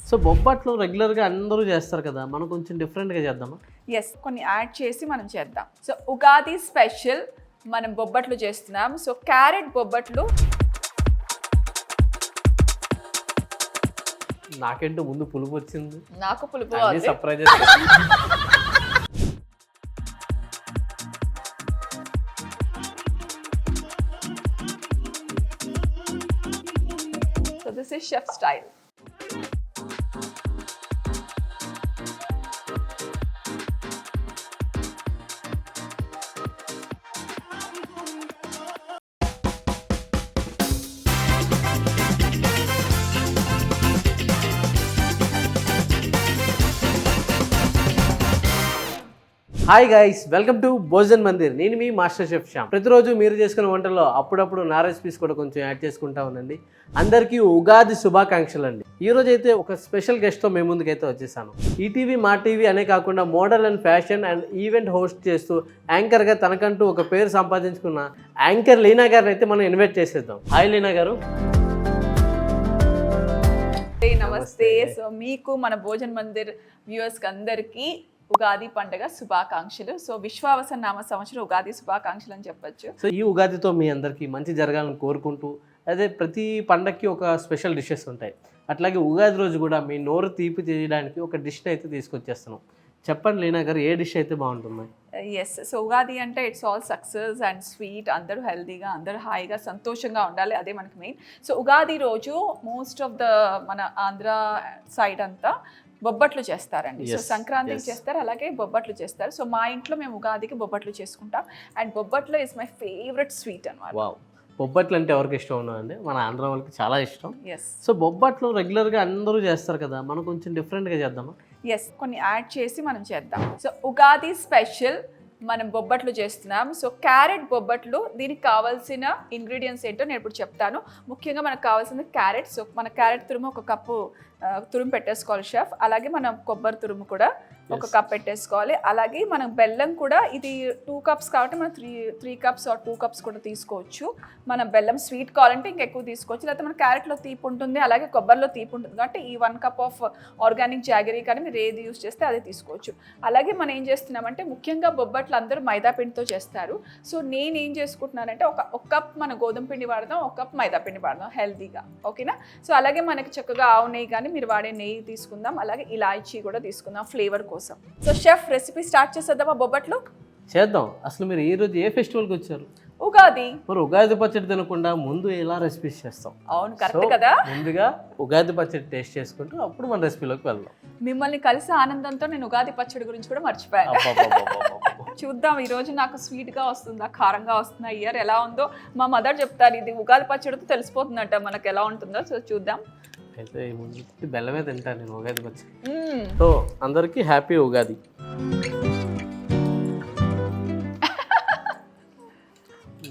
So బొబ్బట్లు రెగ్యులర్గా అందరూ చేస్తారు కదా, మనం కొంచెం డిఫరెంట్గా చేద్దామా? ఎస్, కొన్ని యాడ్ చేసి మనం చేద్దాం. సో ఉగాది స్పెషల్ మనం బొబ్బట్లు చేస్తున్నాం. సో క్యారెట్ బొబ్బట్లు. నాకేంటో ముందు పులుపు వచ్చింది, నాకు పులుపు surprise. So this is chef style. Hi guys, welcome to Bhojan Mandir. నేను మీ మాస్టర్ షెఫ్ శ్యామ్. ప్రతిరోజు మీరు చేసుకునే వంటల్లో అప్పుడప్పుడు నా రెసిపీస్ కూడా కొంచెం యాడ్ చేసుకుంటా ఉండండి. అందరికీ ఉగాది శుభాకాంక్షలు అండి. ఈ రోజు అయితే ఒక స్పెషల్ గెస్ట్తో మేము ముందుకైతే వచ్చేసాను. ఈటీవీ మా టీవీ అనే కాకుండా model and fashion and event host చేస్తూ యాంకర్గా తనకంటూ ఒక పేరు సంపాదించుకున్న యాంకర్ లీనా గారిని అయితే మనం ఇన్వైట్ చేసేద్దాం. హాయ్ లీనా గారు. నమస్తే. సో మీకు మన భోజన్ మందిర్ వ్యూవర్స్కి అందరికీ ఉగాది పండుగ శుభాకాంక్షలు. సో విశ్వావస నామ సంవత్సరం ఉగాది శుభాకాంక్షలు అని చెప్పొచ్చు. సో ఈ ఉగాదితో మీ అందరికీ మంచి జరగాలని కోరుకుంటూ, అదే ప్రతి పండగకి ఒక స్పెషల్ డిషెస్ ఉంటాయి. అట్లాగే ఉగాది రోజు కూడా మీ నోరు తీపి చేయడానికి ఒక డిష్ అయితే తీసుకొచ్చేస్తున్నాం. చెప్పండి లీనా గారు, ఏ డిష్ అయితే బాగుంటుంది? ఎస్, సో ఉగాది అంటే it's all success and sweet. అందరూ హెల్తీగా, అందరూ హాయిగా సంతోషంగా ఉండాలి, అదే మనకి మెయిన్. సో ఉగాది రోజు మోస్ట్ ఆఫ్ ద మన ఆంధ్ర సైడ్ అంతా బొబ్బట్లు చేస్తారండి. సో సంక్రాంతికి చేస్తారు, అలాగే బొబ్బట్లు చేస్తారు. సో మా ఇంట్లో మేము ఉగాదికి బొబ్బట్లు చేసుకుంటాం. And bobbatlu is my favourite sweet అన్నమాట. వావ్, బొబ్బట్లు అంటే ఎవరికి ఇష్టం ఉన్నదండి? మన ఆంధ్ర వాళ్ళకి చాలా ఇష్టం. ఎస్, సో బొబ్బట్లు రెగ్యులర్గా అందరూ చేస్తారు కదా, మనం కొంచెం డిఫరెంట్గా చేద్దామా? ఎస్, కొన్ని యాడ్ చేసి మనం చేద్దాం. సో ఉగాది స్పెషల్ మనం బొబ్బట్లు చేస్తున్నాం. సో క్యారెట్ బొబ్బట్లు. దీనికి కావాల్సిన ఇంగ్రీడియంట్స్ ఏంటో నేను ఇప్పుడు చెప్తాను. ముఖ్యంగా మనకు కావాల్సింది క్యారెట్. సో మన క్యారెట్ తురుము ఒక కప్పు తురుము పెట్టేసుకోవాలి షెఫ్. అలాగే మనం కొబ్బరి తురుము కూడా ఒక కప్ పెట్టేసుకోవాలి. అలాగే మనం బెల్లం కూడా, ఇది 2 కప్స్ కాబట్టి మనం 3 కప్స్ ఆర్ 2 కప్స్ కూడా తీసుకోవచ్చు. మనం బెల్లం స్వీట్ కావాలంటే ఇంకెక్కువ తీసుకోవచ్చు, లేకపోతే మన క్యారెట్లో తీపి ఉంటుంది, అలాగే కొబ్బరిలో తీపి ఉంటుంది కాబట్టి ఈ 1 కప్ ఆఫ్ ఆర్గానిక్ జాగరీ కానీ మీరు ఏది యూస్ చేస్తే అదే తీసుకోవచ్చు. అలాగే మనం ఏం చేస్తున్నామంటే, ముఖ్యంగా బొబ్బట్లు అందరూ మైదా పిండితో చేస్తారు. సో నేను ఏం చేసుకుంటున్నానంటే ఒక కప్ మన గోధుమ పిండి వాడదాం, 1 కప్ మైదా పిండి వాడదాం హెల్తీగా, ఓకేనా? సో అలాగే మనకి చక్కగా ఆవు నెయ్యి కానీ మీరు వాడే నెయ్యి తీసుకుందాం, అలాగే ఇలాచీ కూడా తీసుకుందాం ఫ్లేవర్ కోసం. సో షెఫ్, రెసిపీ స్టార్ట్ చేసేద్దామా? బొబ్బట్లు చేద్దాం. అసలు మీరు ఈ రోజు ఏ ఫెస్టివల్కి వచ్చారు? ఉగాది. మరి ఉగాది పచ్చడి తినకుండా ముందు ఎలా రెసిపీస్ చేస్తాం? అవును, కరెక్ట్ కదా. ముందుగా ఉగాది పచ్చడి టేస్ట్ చేసుకుంటూ అప్పుడు మన రెసిపీలోకి వెళ్దాం. మిమ్మల్ని కలిసి ఆనందంతో నేను ఉగాది పచ్చడి గురించి కూడా మర్చిపోయాను. చూద్దాం ఈ రోజు నాకు స్వీట్ గా వస్తుందా, కారంగా వస్తుందా, ఇయర్ ఎలా ఉందో మా మదర్ చెప్తారు. ఇది ఉగాది పచ్చడితో తెలిసిపోతుందట మనకు ఎలా ఉంటుందో. సో చూద్దాం. అయితే ముందు బెల్లమే తింటాను నేను ఉగాది పచ్చడి. సో అందరికీ హ్యాపీ ఉగాది.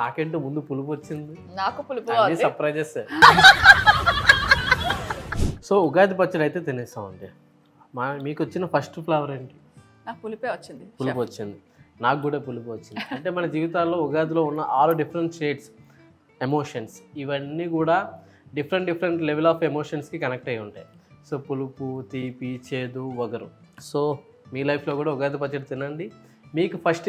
నాకేంటో ముందు పులుపు వచ్చింది, నాకు పులుపు సర్ప్రైజెస్. సో ఉగాది పచ్చడి అయితే తినేస్తామండి. మీకు వచ్చిన ఫస్ట్ ఫ్లేవర్ ఏంటి? నాకు పులుపే వచ్చింది. పులుపు వచ్చింది, నాకు కూడా పులుపు వచ్చింది. అంటే మన జీవితాల్లో ఉగాదిలో ఉన్న 6 డిఫరెంట్ షేడ్స్ ఎమోషన్స్, ఇవన్నీ కూడా డిఫరెంట్ లెవెల్ ఆఫ్ ఎమోషన్స్కి కనెక్ట్ అయ్యి ఉంటాయి. సో పులుపు, తీపి, చేదు, వగరు. సో మీ లైఫ్లో కూడా ఉగాది పచ్చడి తినండి. మీకు ఫస్ట్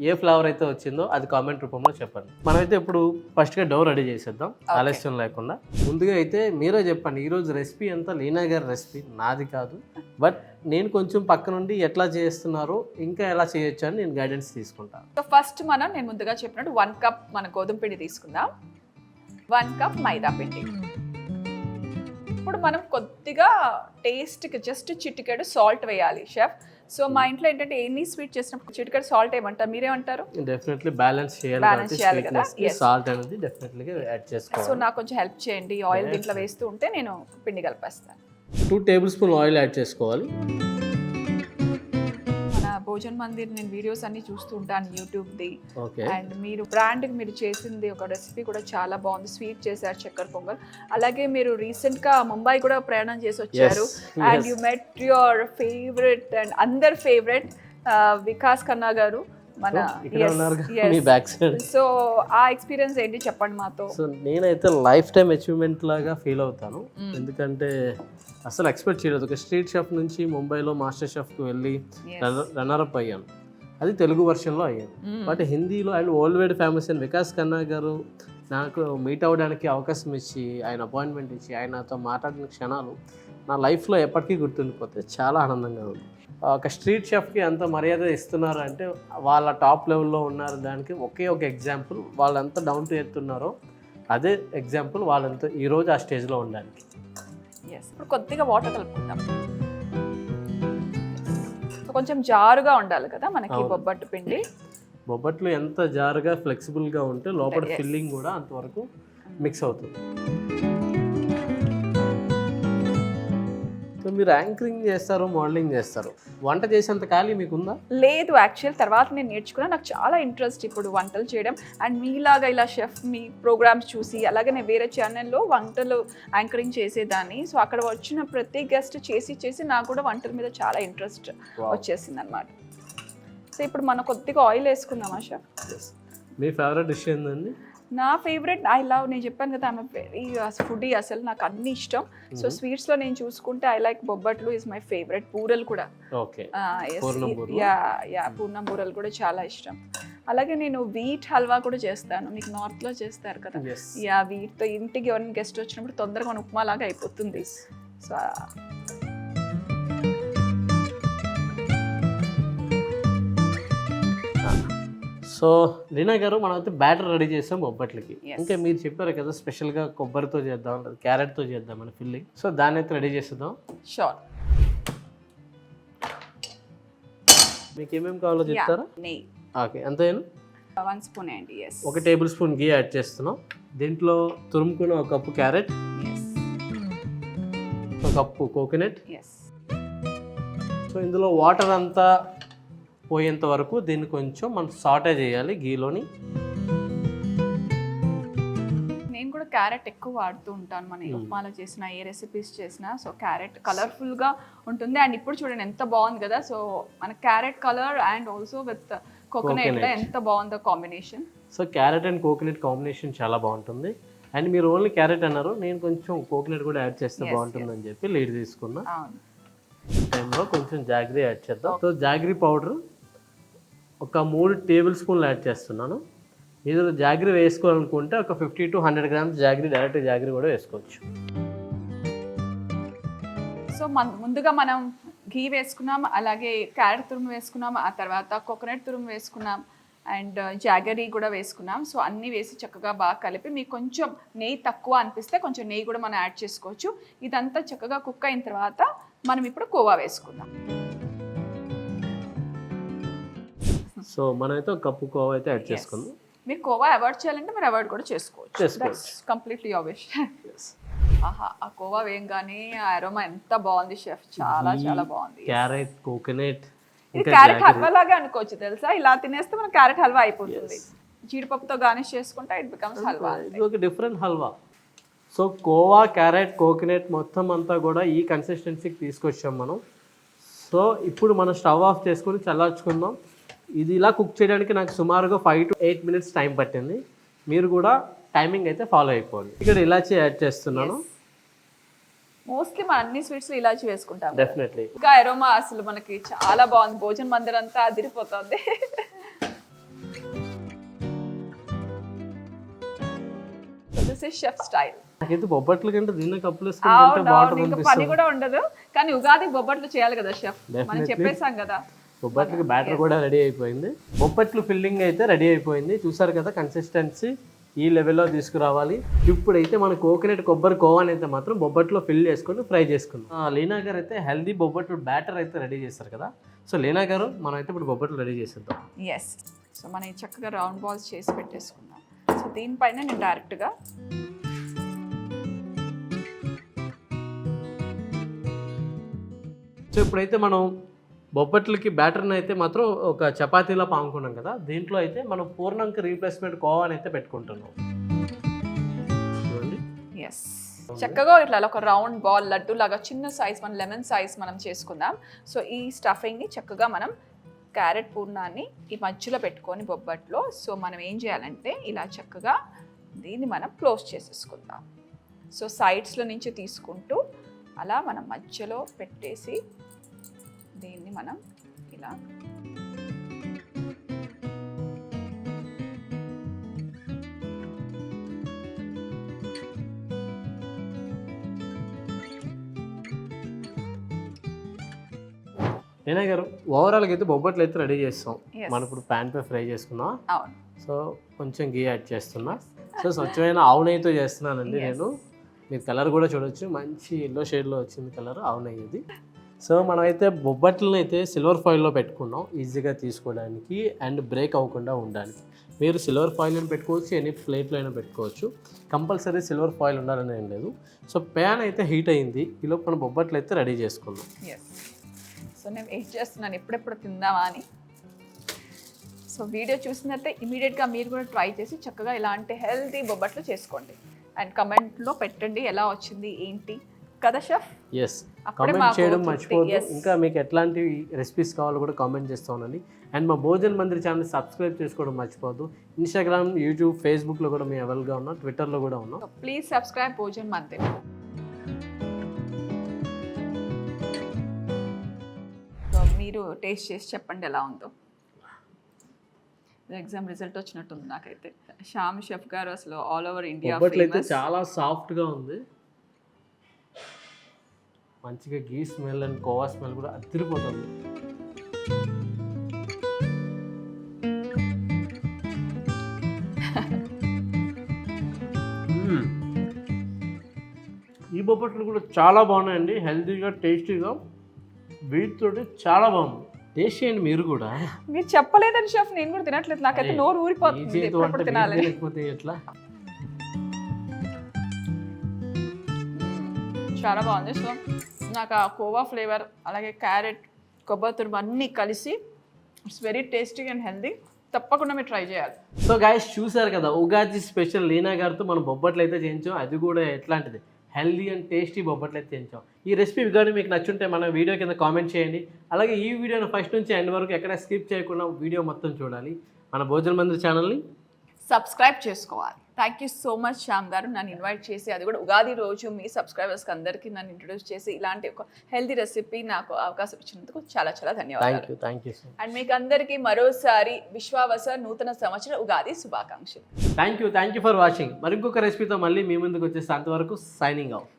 ఏ ఫ్లేవర్ అయితే వచ్చిందో అది కామెంట్ రూపంలో చెప్పండి. మనమైతే ఇప్పుడు ఫస్ట్గా డౌ రెడీ చేసేద్దాం ఆలస్యం లేకుండా. ముందుగా అయితే మీరే చెప్పండి, ఈరోజు రెసిపీ అంతా లీనా గారి రెసిపీ, నాది కాదు. బట్ నేను కొంచెం పక్క నుండి ఎట్లా చేస్తున్నారో ఇంకా ఎలా చేయొచ్చు అని నేను గైడెన్స్ తీసుకుంటాను. సో ఫస్ట్ నేను ముందుగా చెప్పినట్టు 1 కప్ మన గోధుమ పిండి తీసుకుందాం, 1 కప్ మైదా పిండి. ఇప్పుడు మనం కొద్దిగా టేస్ట్కి జస్ట్ చిటికెడు సాల్ట్ వేయాలి షెఫ్. సో మా ఇంట్లో ఏంటంటే ఎన్ని స్వీట్ చేసినప్పుడు చిటికెడు సాల్ట్ ఏమంటారు, మీరేమంటారు? డెఫినెట్లీ బ్యాలెన్స్ చేయాలి కదా, సాల్ట్ అనేది డెఫినెట్లీగా యాడ్ చేసుకోవాలి. సో నాకు కొంచెం హెల్ప్ చేయండి, ఆయిల్ దీంట్లో వేస్తూ ఉంటే నేను పిండి కలిపేస్తాను. 2 టేబుల్ స్పూన్ ఆయిల్ యాడ్ చేసుకోవాలి. మన భోజన్ మందిర్ నేను వీడియోస్ అన్ని చూస్తూ ఉంటాను యూట్యూబ్ది. అండ్ మీరు బ్రాండ్కి మీరు చేసింది ఒక రెసిపీ కూడా చాలా బాగుంది, స్వీట్ చేశారు, చక్కెర పొంగల్. అలాగే మీరు రీసెంట్గా ముంబై కూడా ప్రయాణం చేసి వచ్చారు. And you met your favourite and అందర్ ఫేవరెట్ వికాస్ ఖన్నా గారు. మన ఇక్కడ ఉన్నారు కదా మీ బ్యాక్ సైడ్. సో ఆ ఎక్స్పీరియన్స్ ఏంటి చెప్పండి మాతో. సో నేనైతే లైఫ్ టైం అచీవ్మెంట్ లాగా ఫీల్ అవుతాను. ఎందుకంటే అసలు ఎక్స్పెక్ట్ చేయలేదు. ఒక స్ట్రీట్ షెఫ్ నుంచి ముంబైలో మాస్టర్ షెఫ్కి వెళ్ళి రన్నరప్ అయ్యాను. అది తెలుగు వర్షన్లో అయ్యాను. బట్ హిందీలో అండ్ వరల్డ్ వైడ్ ఫేమస్ అయిన వికాస్ ఖన్నా గారు నాకు మీట్ అవ్వడానికి అవకాశం ఇచ్చి ఆయన అపాయింట్మెంట్ ఇచ్చి ఆయనతో మాట్లాడిన క్షణాలు నా లైఫ్లో ఎప్పటికీ గుర్తుండిపోతే చాలా ఆనందంగా ఉంది. ఒక స్ట్రీట్ షెఫ్కి అంత మర్యాద ఇస్తున్నారు అంటే వాళ్ళ టాప్ లెవెల్లో ఉన్నారు. దానికి ఒకే ఒక ఎగ్జాంపుల్, వాళ్ళు ఎంత డౌన్ టు ఎర్త్ ఉన్నారో అదే ఎగ్జాంపుల్ వాళ్ళంతా ఈరోజు ఆ స్టేజ్లో ఉండడానికి. ఇప్పుడు కొద్దిగా వాటర్ కలుపుకుందాం. కొంచెం జారుగా ఉండాలి కదా మనకి బొబ్బట్టు పిండి. బొబ్బట్లు ఎంత జారుగా ఫ్లెక్సిబుల్గా ఉంటే లోపల ఫిల్లింగ్ కూడా అంతవరకు మిక్స్ అవుతుంది. సో మీరు యాంకరింగ్ చేస్తారు, మోడలింగ్ చేస్తారు, వంట చేసేంత ఖాళీ మీకుందా? లేదు, యాక్చువల్ తర్వాత నేను నేర్చుకున్నా. నాకు చాలా ఇంట్రెస్ట్ ఇప్పుడు వంటలు చేయడం. అండ్ మీలాగా ఇలా షెఫ్ మీ ప్రోగ్రామ్స్ చూసి, అలాగే నేను వేరే ఛానల్లో వంటలు యాంకరింగ్ చేసేదాన్ని. సో అక్కడ వచ్చిన ప్రతి గెస్ట్ చేసి నాకు కూడా వంటల మీద చాలా ఇంట్రెస్ట్ వచ్చేసింది అనమాట. సో ఇప్పుడు మనం కొద్దిగా ఆయిల్ వేసుకుందామా షెఫ్? మీ ఫేవరెట్ డిష్ ఏంటండి? నా ఫేవరెట్ ఐ లవ్, నేను చెప్పాను కదా ఐఎమ్ వెరీ ఫుడీ, అసలు నాకు అన్ని ఇష్టం. సో స్వీట్స్లో నేను చూసుకుంటే ఐ లైక్ బొబ్బట్లు ఇస్ మై ఫేవరెట్. పూరలు కూడా, పూర్ణం బూరలు కూడా చాలా ఇష్టం. అలాగే నేను వీట్ హల్వా కూడా చేస్తాను. మీకు నార్త్లో చేస్తారు కదా, వీట్తో ఇంటికి ఎవరైనా గెస్ట్ వచ్చినప్పుడు తొందరగా మన ఉప్మా లాగా అయిపోతుంది. సో సో లీనా గారు, మనం అయితే బ్యాటర్ రెడీ చేసాం బొబ్బట్లకి. ఇంకా మీరు చెప్పారు కదా స్పెషల్గా కొబ్బరితో చేద్దాం, క్యారెట్తో చేద్దాం అని ఫిల్లింగ్. సో దాన్ని అయితే రెడీ చేసేద్దాం. షూర్. మీకు ఏమేమి కావాలో చెప్తారా? నెయ్యి. ఓకే, అంతేనా? 1 స్పూన్ అండి. 1 టేబుల్ స్పూన్ గీ యాడ్ చేస్తున్నాం. దీంట్లో తురుముకున్న 1 cup carrot, 1 cup coconut. So ఇందులో వాటర్ అంతా పోయేంత వరకు దీన్ని కొంచెం మనం సాటే చేయాలి గీలోని. నేను కూడా క్యారెట్ ఎక్కువ వాడుతూ ఉంటాను. మన ఉప్మాలో చేసిన ఏ రెసిపీస్ చేసినా. సో క్యారెట్ కలర్ఫుల్గా ఉంటుంది. అండ్ ఇప్పుడు చూడండి ఎంత బాగుంది కదా. సో మన carrot colour and also with coconut ఎంత బాగుందో combination. So carrot and coconut combination చాలా బాగుంటుంది. అండ్ మీరు ఓన్లీ క్యారెట్ అన్నారు, నేను కొంచెం కోకోనట్ కూడా యాడ్ చేస్తే బాగుంటుందని చెప్పి లీడ్ తీసుకున్నా. టైంలో కొంచెం జాగ్రీ యాడ్ చేద్దాం. సో జాగ్రీ పౌడర్ ఒక 3 టేబుల్ స్పూన్లు యాడ్ చేస్తున్నాను. మీరు జాగ్రీ వేసుకోవాలనుకుంటే ఒక 50 to 100 grams jaggery, direct jaggery కూడా వేసుకోవచ్చు. సో ముందుగా మనం ఘీ వేసుకున్నాం, అలాగే క్యారెట్ తురుము వేసుకున్నాం, ఆ తర్వాత కోకోనట్ తురుము వేసుకున్నాం, అండ్ జాగరీ కూడా వేసుకున్నాం. సో అన్నీ వేసి చక్కగా బాగా కలిపి, మీకు కొంచెం నెయ్యి తక్కువ అనిపిస్తే కొంచెం నెయ్యి కూడా మనం యాడ్ చేసుకోవచ్చు. ఇదంతా చక్కగా కుక్ అయిన తర్వాత మనం ఇప్పుడు కోవా వేసుకుందాం. సో మనమైతే 1 కప్పు కోవా అయితే యాడ్ చేసుకుందాం. మీరు కోవా అవాయిడ్ చేయాలంటే మీరు అవాయిడ్ కూడా చేసుకోవచ్చు. Completely your wish. ఆహా, ఆ కోవా వేయంగానే ఆ అరోమా ఎంత బాగుంది షెఫ్, చాలా చాలా బాగుంది. క్యారెట్, కోకోనట్, ఇది క్యారెట్ హల్వా లాగా అనుకోవచ్చు తెలుసా. ఇలా తినేస్తే మన క్యారెట్ హల్వా అయిపోతుంది. జీడిపప్పుతో గార్నిష్ చేసుకుంటే ఇట్ బికమ్స్ హల్వా. ఇది ఒక different halwa. So khoa, carrot, coconut మొత్తం అంతా కూడా ఈ కన్సిస్టెన్సీకి తీసుకొచ్చాం మనం. సో ఇప్పుడు మనం స్టవ్ ఆఫ్ చేసుకొని చల్లార్చుకుందాం. ఇది ఇలా కుక్ చేయడానికి నాకు సుమారుగా 5 to 8 minutes టైం పట్టింది. మీరు కూడా టైమింగ్ అయితే ఫాలో అయిపోండి. ఇక్కడ ఇలాచీ యాడ్ చేస్తున్నాను. మోస్ట్లీ మన అన్ని స్వీట్స్ ఇలాచి వేసుకుంటాం డెఫినెట్లీ. ఇంకా అరోమా అసలు మనకి చాలా బాగుంది. భోజన మందిరం అంతా అదిరిపోతుంది. This is chef style. నాకైతే బొబ్బట్ల కంటే దీన్ని కప్పులు వేసుకుంటే బాగుంటుంది. పని కూడా ఉండదు. కానీ ఉగాది బొబ్బట్లు చేయాలి కదా షెఫ్, మనం చెప్పేసాం కదా. బొబ్బట్లకి బ్యాటర్ కూడా రెడీ అయిపోయింది. బొబ్బట్లు ఫిల్లింగ్ అయితే రెడీ అయిపోయింది. చూసారు కదా కన్సిస్టెన్సీ ఈ లెవెల్లో తీసుకురావాలి. ఇప్పుడైతే మన కోకోనట్ కొబ్బరి కోవాని అయితే మాత్రం బొబ్బట్లో ఫిల్ చేసుకొని ఫ్రై చేసుకుందాం. లీనా గారు అయితే హెల్దీ బొబ్బట్లు బ్యాటర్ అయితే రెడీ చేస్తారు కదా. సో లీనా గారు, మనం అయితే ఇప్పుడు బొబ్బట్లు రెడీ చేసేద్దాం. ఎస్. సో మనం చక్కగా రౌండ్ బాల్స్ చేసి పెట్టేసుకుందాం. సో దీనిపైన నేను డైరెక్ట్గా సో ఇప్పుడైతే మనం బొబ్బట్లకి బ్యాటర్ని అయితే మాత్రం ఒక చపాతీలా పాముకున్నాం కదా. దీంట్లో అయితే మనం పూర్ణంకి రీప్లేస్మెంట్ కోవాని అయితే పెట్టుకుంటున్నాం. చూడండి. ఎస్. చక్కగా ఇట్లా ఒక రౌండ్ బాల్ లడ్డు లాగా చిన్న సైజ్, మన లెమన్ సైజ్ మనం చేసుకుందాం. సో ఈ స్టఫింగ్ని చక్కగా మనం క్యారెట్ పూర్ణాన్ని ఈ మధ్యలో పెట్టుకొని బొబ్బట్లో. సో మనం ఏం చేయాలంటే ఇలా చక్కగా దీన్ని మనం క్లోజ్ చేసేసుకుందాం. సో సైడ్స్లో నుంచి తీసుకుంటూ అలా మనం మధ్యలో పెట్టేసి దీన్ని మనం ఇలా నేనే గారు ఓవరాల్గా అయితే బొబ్బట్లు అయితే రెడీ చేస్తాం. Yes. మనం ఇప్పుడు ప్యాన్ పై ఫ్రై చేసుకున్నాం. అవును. సో కొంచెం గీ యాడ్ చేస్తున్నా. సో స్వచ్ఛమైన ఆవు నెయ్యితో చేస్తున్నానండి Yes. నేను. మీరు కలర్ కూడా చూడొచ్చు, మంచి ఎల్లో షేడ్లో వచ్చింది కలర్, ఆవు నెయ్యి ఇది. సో మనమైతే బొబ్బట్లను అయితే సిల్వర్ ఫాయిల్లో పెట్టుకున్నాం ఈజీగా తీసుకోవడానికి అండ్ బ్రేక్ అవ్వకుండా ఉండడానికి. మీరు సిల్వర్ ఫాయిల్ అయినా పెట్టుకోవచ్చు, ఎనీ ప్లేట్లో అయినా పెట్టుకోవచ్చు. కంపల్సరీ సిల్వర్ ఫాయిల్ ఉండాలని ఏం లేదు. సో ప్యాన్ అయితే హీట్ అయింది, ఈలోపు మన బొబ్బట్లు అయితే రెడీ చేసుకుందాం. ఎస్. సో నేను వెయిట్ చేస్తున్నాను ఎప్పుడెప్పుడు తిందామా అని. సో వీడియో చూసినట్టే ఇమీడియట్గా మీరు కూడా ట్రై చేసి చక్కగా ఇలాంటి హెల్తీ బొబ్బట్లు చేసుకోండి అండ్ కమెంట్లో పెట్టండి ఎలా వచ్చింది ఏంటి కదా షెఫ్. ఎస్, అప్పుడే కామెంట్ మాకు చేయడం తృప్తి. మర్చిపోదు. Yes. ఇంకా మీకు ఎట్లాంటి రెసిపీస్ కావాలో కూడా కామెంట్ చేస్తూ ఉండండి. అండ్ మా భోజన్ మందిర్ ఛానల్ సబ్స్క్రైబ్ చేసుకోవడం మర్చిపోదు. ఇన్స్టాగ్రామ్, యూట్యూబ్, ఫేస్బుక్లో కూడా మేము అవైలబుల్గా ఉన్నాం, ట్విట్టర్లో కూడా ఉన్నాం. So please subscribe Bhojan Mandir. So మీరు టేస్ట్ చేసి చెప్పండి ఎలా ఉందో. ఎగ్జామ్ రిజల్ట్ వచ్చినట్టుంది నాకైతే. శ్యామ్ షెఫ్ గారు అసలు ఆల్ ఓవర్ ఇండియా బొబ్బట్లు అయితే ఫేమస్. చాలా సాఫ్ట్గా ఉంది, మంచిగా గీ స్మెల్ అండ్ కోవా స్మెల్ కూడా అదిరిపోతుంది. మ్మ్. ఈ బొబ్బట్లు కూడా చాలా బాగున్నాయండి, హెల్తీగా టేస్టీగా, వీటితో చాలా బాగుంది. టేస్ట్ చేయండి మీరు కూడా. మీరు చెప్పలేదని షెఫ్ నేను కూడా తినట్లేదు, నాకైతే నోరు ఈ ఊరిపోతుంది చేతి వంట ఎప్పుడు తినాలి. మీరు తినకపోతే ఎట్లా? చాలా బాగుంది. సో నాకు ఆ కోవా ఫ్లేవర్ అలాగే క్యారెట్, కొబ్బరి తురుము అన్నీ కలిసి it's very tasty and healthy. తప్పకుండా మీరు ట్రై చేయాలి. సో గైస్ చూసారు కదా, ఉగాది స్పెషల్ లీనా గారితో మనం బొబ్బట్లు అయితే చేయించాం. అది కూడా ఎట్లాంటిది, హెల్దీ అండ్ టేస్టీ బొబ్బట్లు అయితే చేయించాం. ఈ రెసిపీ కానీ మీకు నచ్చుంటే మన వీడియో కింద కామెంట్ చేయండి. అలాగే ఈ వీడియోని ఫస్ట్ నుంచి ఎండ్ వరకు ఎక్కడ స్కిప్ చేయకుండా వీడియో మొత్తం చూడాలి. మన భోజన మందిర్ ఛానల్ని సబ్స్క్రైబ్ చేసుకోవాలి. Thank you so much Shyam గారు నన్ను ఇన్వైట్ చేసి, అది కూడా ఉగాది రోజు మీ సబ్స్క్రైబర్స్కి అందరికీ నన్ను ఇంట్రొడ్యూస్ చేసి ఇలాంటి ఒక హెల్దీ రెసిపీ నాకు అవకాశం ఇచ్చినందుకు చాలా చాలా ధన్యవాదాలు. Thank you so much. And మీకు అందరికీ మరోసారి విశ్వావస నూతన సంవత్సర ఉగాది శుభాకాంక్షలు. Thank you for watching. మరి ఇంకొక రెసిపీతో మళ్ళీ మీ ముందుకు వచ్చేసి అంతవరకు సైనింగ్ అవుట్.